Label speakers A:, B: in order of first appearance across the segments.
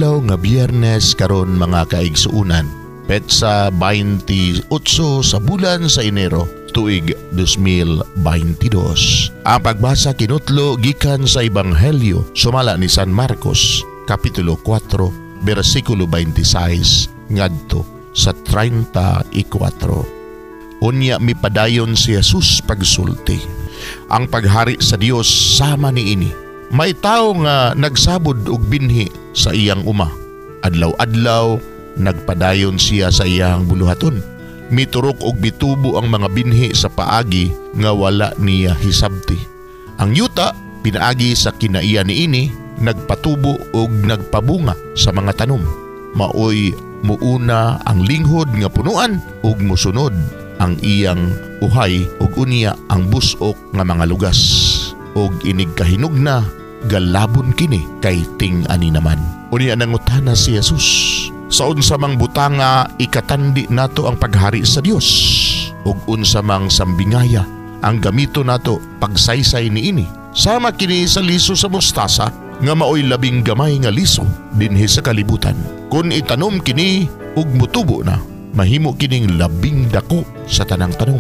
A: adlaw nga Biyernes karon mga kaigsuunan. Petsa 28 sa bulan sa Enero, tuig 2022. Ang pagbasa kinutlo gikan sa Ebanghelyo sumala ni San Marcos, Kapitulo 4, versikulo 26 ngadto sa 34. Unya mipadayon si Jesus pagsulti. Ang paghari sa Dios sama niini. May tao nga nagsabod og binhi sa iyang uma. Adlaw-adlaw nagpadayon siya sa iyang buluhaton. Miturok og bitubo ang mga binhi sa paagi nga wala niya hisabti. Ang yuta pinaagi sa kinaiya niini nagpatubo og nagpabunga sa mga tanom. Maoy muuna ang linghod nga punuan ug musunod ang iyang uhay ug unya ang busok nga mga lugas. Og inig kahinog na galabon kini kay ting-ani naman. Unya nangutana si Jesus, sa unsa mang butanga ikatandi nato ang paghari sa Dios ug unsa mang sambingaya ang gamito nato pagsaysay niini. Sama kini sa liso sa mustasa nga maoy labing gamay nga liso dinhi sa kalibutan. Kun itanom kini ug mutubo na, mahimo kining labing dako sa tanang tanom.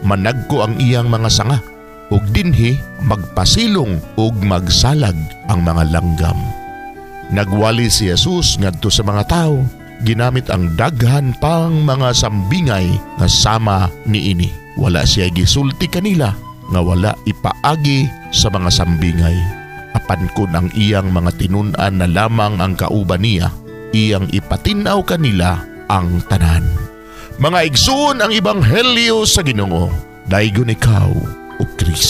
A: Managko ang iyang mga sanga ug dinhi magpasilong ug magsalag ang mga langgam. Nagwali si Jesus ngadto sa mga tao, ginamit ang daghan pang mga sambingay nga sama niini. Wala siya gisulti kanila nga wala ipaagi sa mga sambingay. Apan kun ang iyang mga tinun-an na lamang ang kauban niya, iyang ipatinaw kanila ang tanan. Mga igsoon ang Ebanghelyo sa Ginoo. Daygon ikaw, o Kristo.